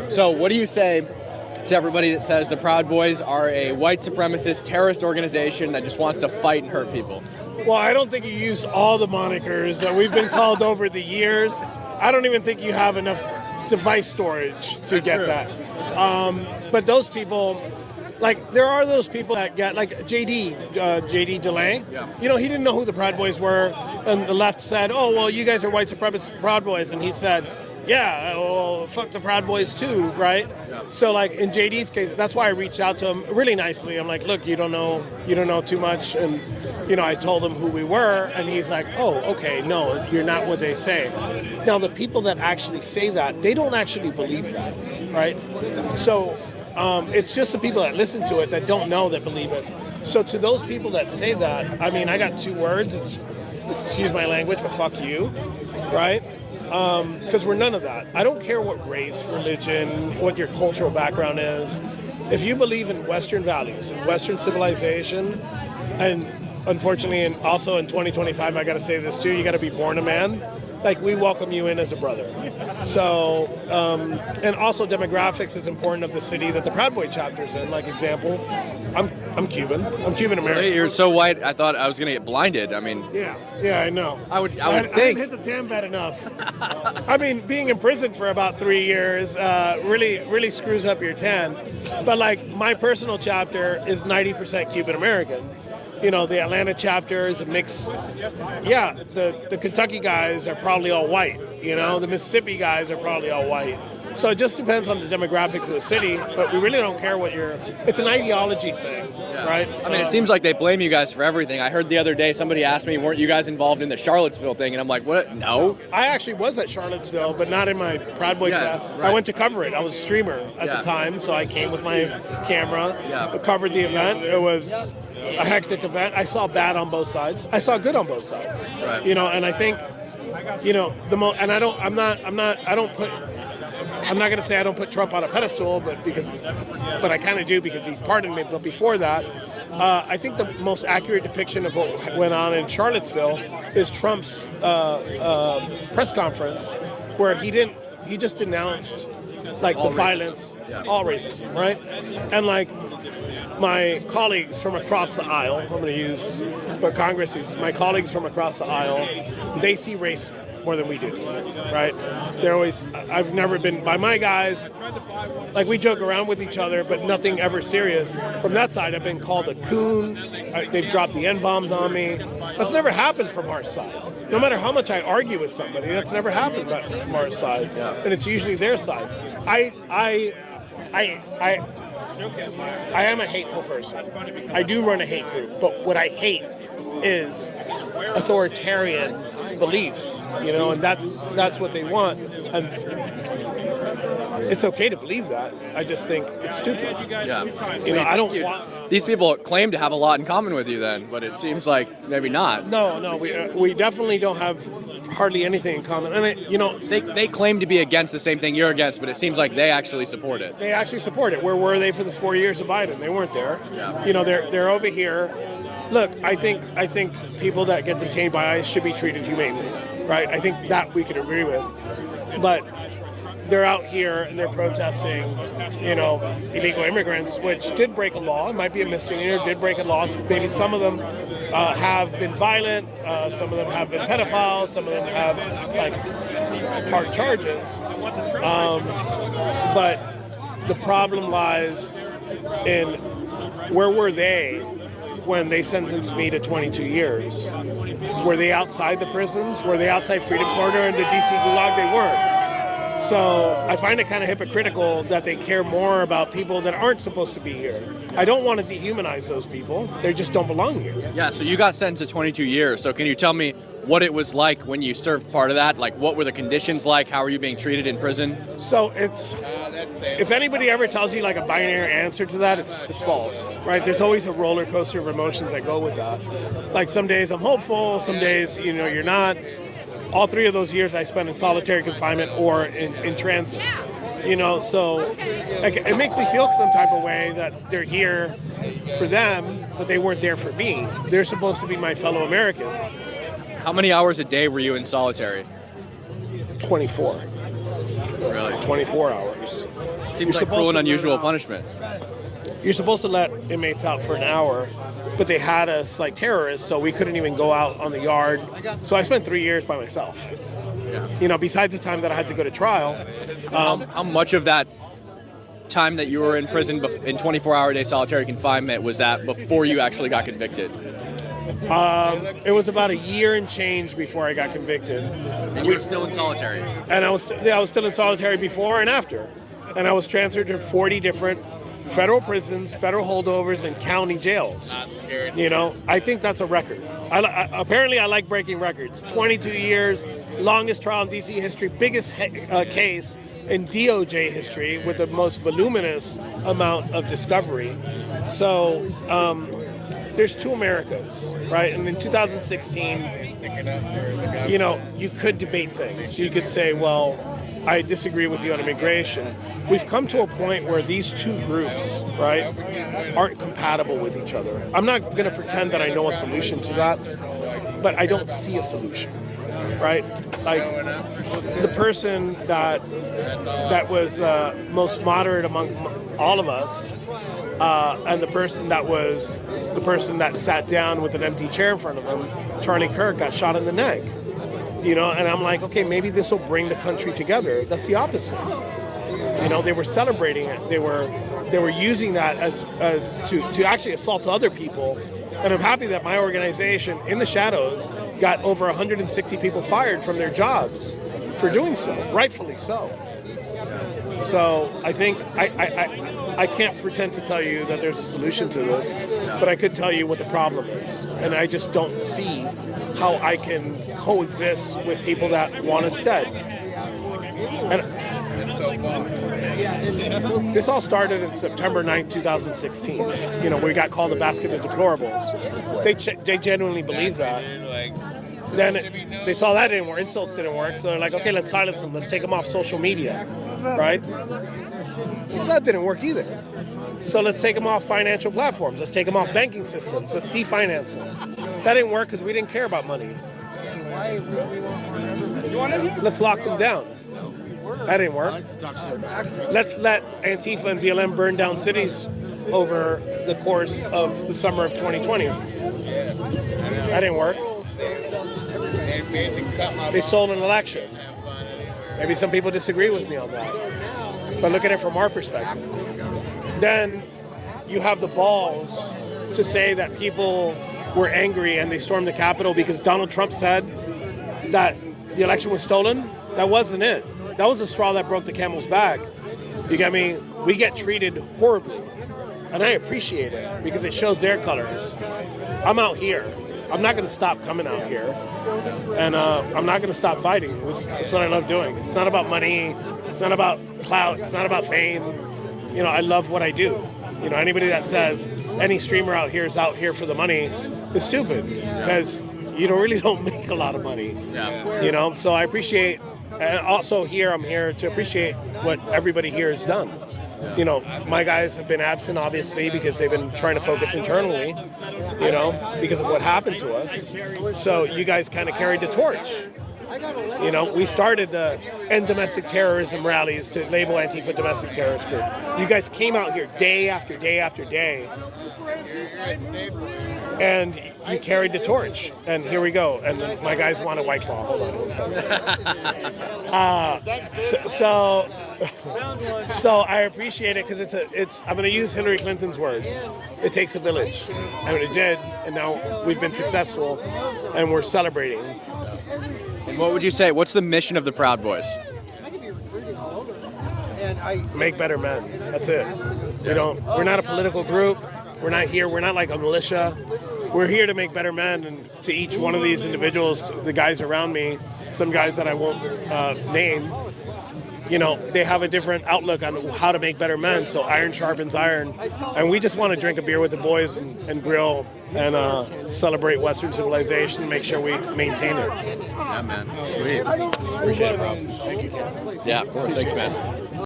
So what do you say to everybody that says the Proud Boys are a white supremacist terrorist organization that just wants to fight and hurt people? Well, I don't think you used all the monikers that we've been called over the years. I don't even think you have enough device storage to That's get true. that. But those people, like, there are those people that get, like JD DeLay. Yeah. You know, he didn't know who the Proud Boys were, and the left said, oh, well, you guys are white supremacist Proud Boys. And he said, yeah, well, fuck the Proud Boys too, right? Yeah. So, like, in JD's case, that's why I reached out to him really nicely. I'm like, look, you don't know too much. And, you know, I told him who we were, and he's like, oh, okay, no, you're not what they say. Now, the people that actually say that, they don't actually believe that, right? So it's just the people that listen to it that don't know that believe it. So to those people that say that, I mean, I got two words. It's, excuse my language, but fuck you, right? Because we're none of that. I don't care what race, religion, what your cultural background is. If you believe in Western values and Western civilization, and unfortunately, and also in 2025, I got to say this too, you got to be born a man. Like, we welcome you in as a brother. So, and also demographics is important of the city that the Proud Boy chapter's in. Like, example, I'm Cuban. I'm Cuban American. You're so white, I thought I was going to get blinded. I mean, Yeah, I know. I would I think. didn't hit the tan bed enough. I mean, being in prison for about 3 years really screws up your tan. But, like, my personal chapter is 90% Cuban American. You know, the Atlanta chapter is a mix. Yeah, the Kentucky guys are probably all white. You know, the Mississippi guys are probably all white. So it just depends on the demographics of the city, but we really don't care what it's an ideology thing, right? I mean, it seems like they blame you guys for everything. I heard the other day somebody asked me, weren't you guys involved in the Charlottesville thing? And I'm like, what? No. I actually was at Charlottesville, but not in my Proud Boy class. right. I went to cover it. I was a streamer at the time, so I came with my camera, covered the event. It was a hectic event. I saw bad on both sides. I saw good on both sides. Right. You know, and I think, you know, and I'm not going to say I don't put Trump on a pedestal, but I kind of do because he pardoned me. But before that, I think the most accurate depiction of what went on in Charlottesville is Trump's press conference, where he just denounced like all the violence, all racism, right? And like my colleagues from across the aisle, I'm going to use what Congress uses. My colleagues from across the aisle, they see race more than we do, right? They're always, I've never been, by my guys, like we joke around with each other, but nothing ever serious. From that side, I've been called a coon. They've dropped the N-bombs on me. That's never happened from our side. No matter how much I argue with somebody, that's never happened from our side. And it's usually their side. I am a hateful person. I do run a hate group, but what I hate is authoritarian beliefs, you know, and that's what they want. And it's okay to believe that. I just think it's stupid. Yeah. You know, I don't want... These people claim to have a lot in common with you then, but it seems like maybe not. No, we definitely don't have hardly anything in common. And, you know... They claim to be against the same thing you're against, but it seems like they actually support it. They actually support it. Where were they for the 4 years of Biden? They weren't there. Yeah. You know, they're over here. Look, I think people that get detained by ICE should be treated humanely, right? I think that we could agree with. But they're out here and they're protesting, you know, illegal immigrants, which did break a law. It might be a misdemeanor, did break a law. Maybe some of them have been violent. Some of them have been pedophiles. Some of them have, like, hard charges. But the problem lies in where were they when they sentenced me to 22 years? Were they outside the prisons? Were they outside Freedom Corridor and the DC Gulag? They weren't. So I find it kind of hypocritical that they care more about people that aren't supposed to be here. I don't want to dehumanize those people. They just don't belong here. Yeah, so you got sentenced to 22 years. So can you tell me what it was like when you served part of that? Like, what were the conditions like? How were you being treated in prison? So it's, if anybody ever tells you like a binary answer to that, it's false, right? There's always a roller coaster of emotions that go with that. Like some days I'm hopeful, some days, you know, you're not. All 3 of those years I spent in solitary confinement or in transit, you know, so like, it makes me feel some type of way that they're here for them, but they weren't there for me. They're supposed to be my fellow Americans. How many hours a day were you in solitary? 24. Really? 24 hours. years. Seems like cruel and unusual punishment. You're supposed to let inmates out for an hour, but they had us like terrorists, so we couldn't even go out on the yard. So I spent 3 years by myself. Yeah. Besides the time that I had to go to trial. How much of that time that you were in prison in 24-hour-a-day solitary confinement was that before you actually got convicted? It was about a year and change before I got convicted. And you were still in solitary? And I was still in solitary before and after. And I was transferred to 40 different federal prisons, federal holdovers, and county jails. Not scared. I think that's a record. Apparently, I like breaking records. 22 years, longest trial in D.C. history, biggest case in DOJ history with the most voluminous amount of discovery. So there's two Americas, right? And in 2016, you could debate things. You could say, well, I disagree with you on immigration. We've come to a point where these two groups, right, aren't compatible with each other. I'm not going to pretend that I know a solution to that, but I don't see a solution, right? Like the person that was most moderate among all of us, and the person that sat down with an empty chair in front of him, Charlie Kirk, got shot in the neck. And I'm like, okay, maybe this will bring the country together. That's the opposite. They were celebrating it. They were using that as to actually assault other people. And I'm happy that my organization, In the Shadows, got over 160 people fired from their jobs for doing so, rightfully so. So I think I can't pretend to tell you that there's a solution to this, but I could tell you what the problem is. And I just don't see how I can coexist with people that want us dead. And this all started in September 9, 2016. We got called a basket of deplorables. They genuinely believe that. Then they saw that didn't work, insults didn't work, so they're like, okay, let's silence them, let's take them off social media, right? Well, that didn't work either. So let's take them off financial platforms, let's take them off banking systems, let's definance them. That didn't work because we didn't care about money. Let's lock them down. That didn't work. Let's let Antifa and BLM burn down cities over the course of the summer of 2020. That didn't work. They stole an election. Maybe some people disagree with me on that. But look at it from our perspective. Then you have the balls to say that people were angry and they stormed the Capitol because Donald Trump said that the election was stolen. That wasn't it. That was the straw that broke the camel's back. You get me? We get treated horribly. And I appreciate it because it shows their colors. I'm out here. I'm not going to stop coming out here. And I'm not going to stop fighting. This is what I love doing. It's not about money. It's not about clout. It's not about fame. I love what I do. Anybody that says any streamer out here is out here for the money is stupid because you really don't make a lot of money. Yeah. So I appreciate, and also I'm here to appreciate what everybody here has done. My guys have been absent, obviously, because they've been trying to focus internally, because of what happened to us. So you guys kind of carried the torch. We started the End Domestic Terrorism rallies to label Antifa domestic terrorist group. You guys came out here day after day after day, and you carried the torch. And here we go. And my guys want a White Claw. Hold on one second. So I appreciate it because I'm going to use Hillary Clinton's words. It takes a village. And it did, and now we've been successful, and we're celebrating. And what would you say? What's the mission of the Proud Boys? Make better men. That's it. We're not a political group. We're not here. We're not like a militia. We're here to make better men. And to each one of these individuals, the guys around me, some guys that I won't name, they have a different outlook on how to make better men. So iron sharpens iron. And we just want to drink a beer with the boys and grill and celebrate Western civilization, make sure we maintain it. Yeah, man. Sweet. Appreciate it, bro. Thank you, Ken. Yeah, of course. Thanks, man.